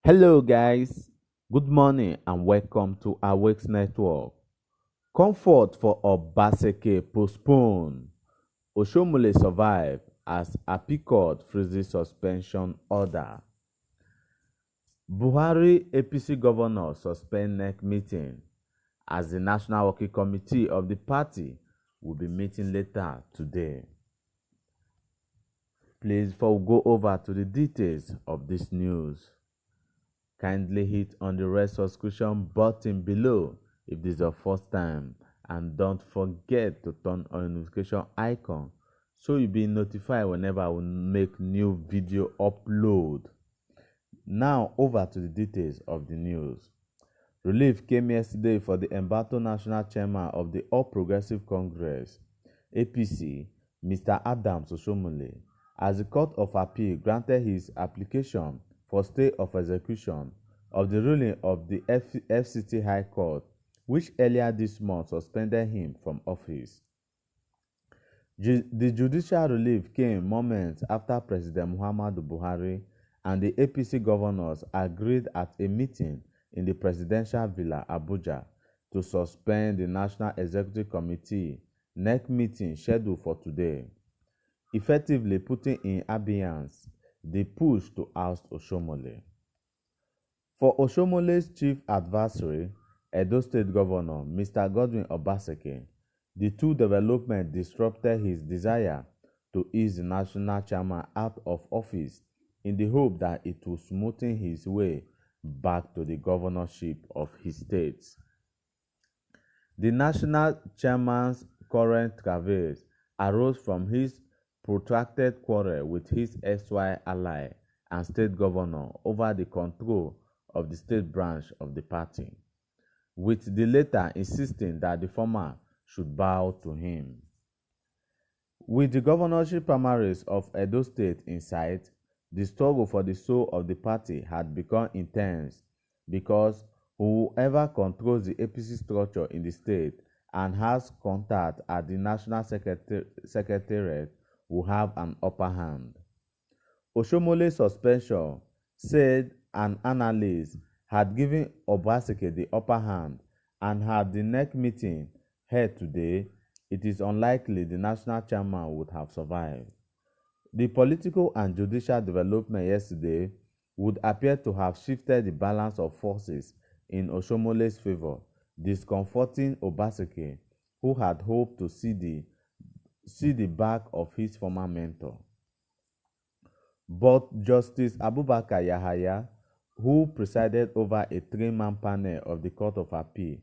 Hello, guys. Good morning and welcome to Awakes Network. Comfort for Obaseki postponed. Oshiomhole survive as Apicot freezes suspension order. Buhari APC governor suspend next meeting as the National Working Committee of the party will be meeting later today. Please, before we go over to the details of this news, kindly hit on the red subscription button below if this is your first time, and don't forget to turn on the notification icon so you'll be notified whenever I will make new video upload. Now over to the details of the news. Relief came yesterday for the embattled national chairman of the All Progressive Congress APC, Mr. Adams Oshiomhole, as the Court of Appeal granted his application for stay of execution of the ruling of the FCT High Court, which earlier this month suspended him from office. The judicial relief came moments after President Muhammadu Buhari and the APC governors agreed at a meeting in the Presidential Villa, Abuja, to suspend the National Executive Committee next meeting scheduled for today, effectively putting in abeyance the push to oust Oshiomhole. For Oshiomhole's chief adversary, Edo State Governor Mr. Godwin Obaseki, the two developments disrupted his desire to ease the national chairman out of office in the hope that it would smoothen his way back to the governorship of his state. The national chairman's current travails arose from his protracted quarrel with his ex-wife ally and state governor over the control of the state branch of the party, with the latter insisting that the former should bow to him. With the governorship primaries of Edo State in sight, the struggle for the soul of the party had become intense because whoever controls the APC structure in the state and has contact at the national secretariat will have an upper hand. Oshiomhole's suspension, said an analyst, had given Obaseki the upper hand, and had the next meeting held today, it is unlikely the national chairman would have survived. The political and judicial development yesterday would appear to have shifted the balance of forces in Oshiomhole's favor, discomforting Obaseki, who had hoped to see the back of his former mentor. But Justice Abubakar Yahaya, who presided over a three-man panel of the Court of Appeal,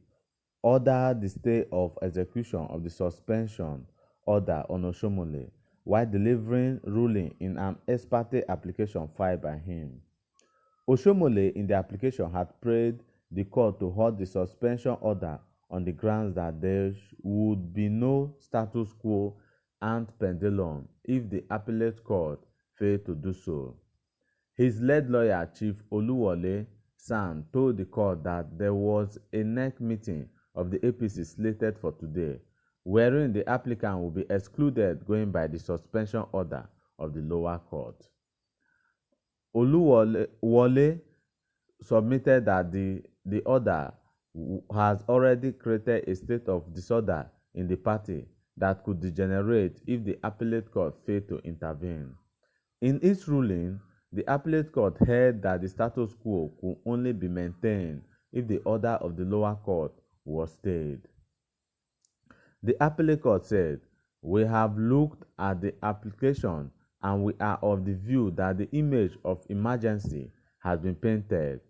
ordered the stay of execution of the suspension order on Oshiomhole while delivering ruling in an ex parte application filed by him. Oshiomhole in the application had prayed the court to halt the suspension order on the grounds that there would be no status quo ante pendulum if the appellate court failed to do so. His lead lawyer, Chief Oluwole San, told the court that there was a next meeting of the APC slated for today, wherein the applicant will be excluded going by the suspension order of the lower court. Oluwole submitted that the order has already created a state of disorder in the party that could degenerate if the appellate court failed to intervene. In its ruling, the appellate court held that the status quo could only be maintained if the order of the lower court was stayed. The appellate court said, "We have looked at the application and we are of the view that the image of emergency has been painted.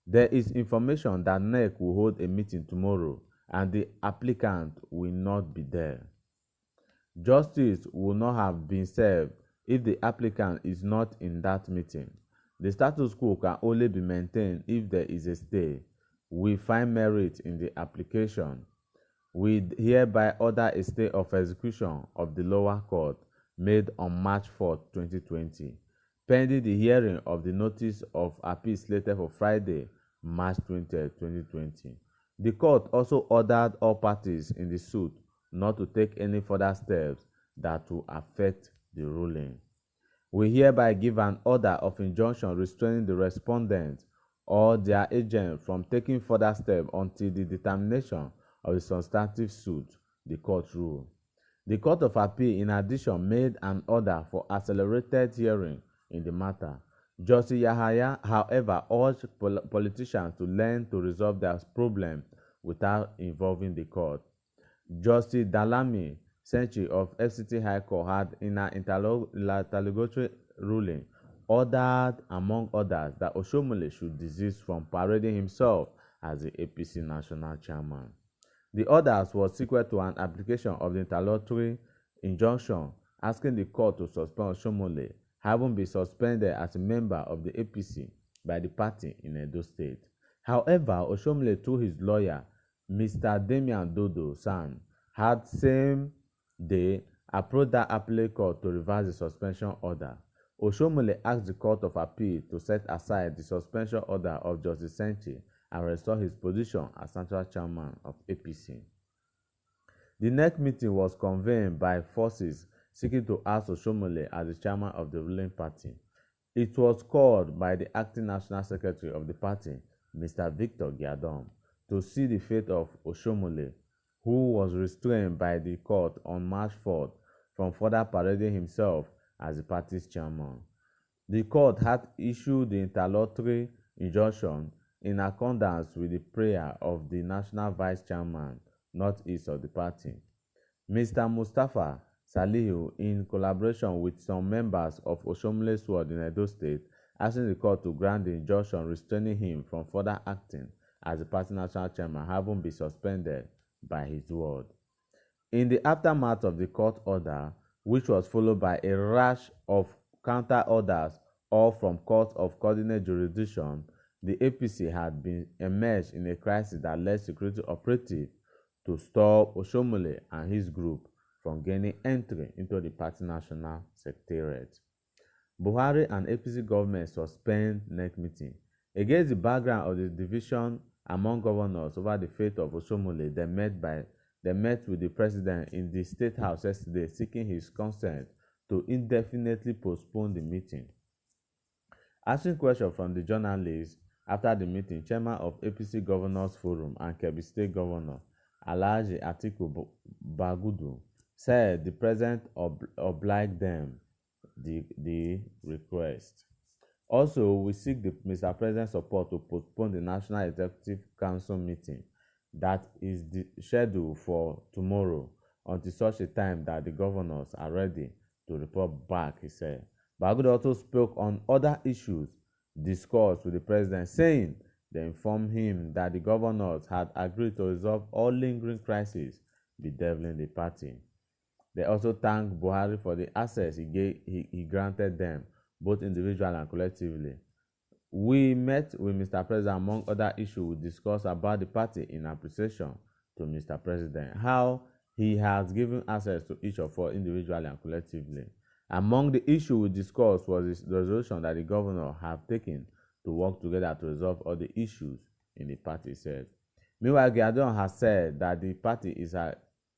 There is information that NEC will hold a meeting tomorrow and the applicant will not be there. Justice will not have been served if the applicant is not in that meeting. The status quo can only be maintained if there is a stay. We find merit in the application. We hereby order a stay of execution of the lower court made on March 4, 2020, pending the hearing of the notice of appeal slated for Friday, March 20, 2020. The court also ordered all parties in the suit not to take any further steps that will affect the ruling. We hereby give an order of injunction restraining the respondent or their agents from taking further steps until the determination of the substantive suit, the court ruled. The Court of Appeal, in addition, made an order for accelerated hearing in the matter. Justice Yahaya, however, urged politicians to learn to resolve their problems without involving the court. Justice Dalami Senchi of FCT High Court had, in an interlocutory ruling, ordered, among others, that Oshiomhole should desist from parading himself as the APC national chairman. The orders were sequel to an application of the interlocutory injunction asking the court to suspend Oshiomhole, having been suspended as a member of the APC by the party in Edo State. However, Oshiomhole, through his lawyer, Mr. Damian Dodo San, had same day approached the appellate court to reverse the suspension order. Oshiomhole asked the Court of Appeal to set aside the suspension order of Justice Senchi and restore his position as central chairman of APC. The next meeting was convened by forces seeking to oust Oshiomhole as the chairman of the ruling party. It was called by the acting national secretary of the party, Mr. Victor Giadom, to see the fate of Oshiomhole, who was restrained by the court on March 4th from further parading himself as the party's chairman. The court had issued the interlocutory injunction in accordance with the prayer of the national vice chairman, northeast of the party, Mr. Mustafa Salihu, in collaboration with some members of Oshiomhole's squad in Edo State, asking the court to grant the injunction restraining him from further acting as the party national chairman, having been suspended by his word. In the aftermath of the court order, which was followed by a rash of counter orders, all from courts of coordinate jurisdiction, the APC had been immersed in a crisis that led security operatives to stop Oshiomhole and his group from gaining entry into the party national secretariat. Buhari and APC government suspend next meeting. Against the background of the division among governors over the fate of Oshiomhole, they met with the president in the State House yesterday, seeking his consent to indefinitely postpone the meeting. Asking questions from the journalists after the meeting, chairman of APC Governors Forum and Kebbi State Governor Alhaji Atiku Bagudu said the president obliged them the request. Also, we seek Mr. President's support to postpone the National Executive Council meeting that is scheduled for tomorrow until such a time that the governors are ready to report back, he said. Bagudu also spoke on other issues discussed with the president, saying they informed him that the governors had agreed to resolve all lingering crises bedeviling the party. They also thanked Buhari for the access he granted them, both individually and collectively. We met with Mr. President. Among other issues, we discussed about the party in appreciation to Mr. President, how he has given access to each of us individually and collectively. Among the issues we discussed was the resolution that the governor have taken to work together to resolve all the issues in the party, said. Meanwhile, Giadon has said that the party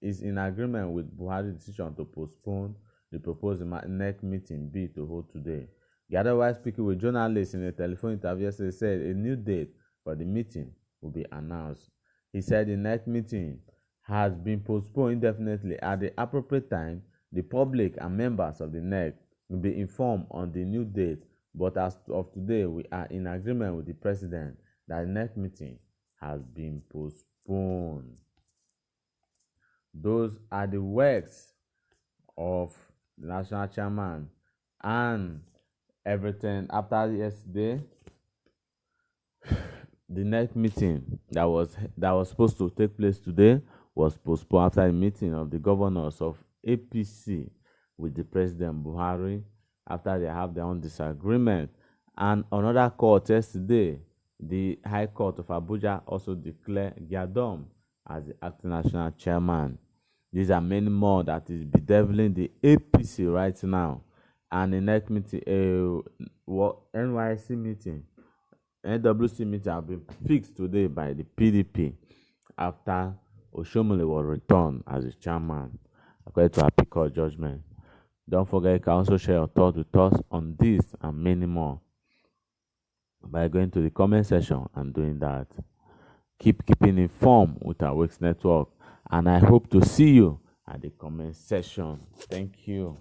is in agreement with Buhari's decision to postpone the proposed next meeting be to hold today. Giadon, while speaking with journalists in a telephone interview yesterday, said a new date for the meeting will be announced. He said the next meeting has been postponed indefinitely. At the appropriate time, the public and members of the NEC will be informed on the new date, but as of today, we are in agreement with the president that the next meeting has been postponed. Those are the works of the national chairman and everything. After yesterday, the next meeting that was supposed to take place today was postponed after the meeting of the governors of APC with the President Buhari, after they have their own disagreement. And another court yesterday, the High Court of Abuja, also declared Giadom as the acting national chairman. These are many more that is bedeviling the APC right now. And the next meeting, NYC meeting, NWC meeting have been fixed today by the PDP after Oshiomhole was returned as the chairman, according to our court judgment. Don't forget, you can also share your thoughts with us on this and many more. by going to the comment section and doing that. Keep keeping informed with our Wakes Network, and I hope to see you at the comment section. Thank you.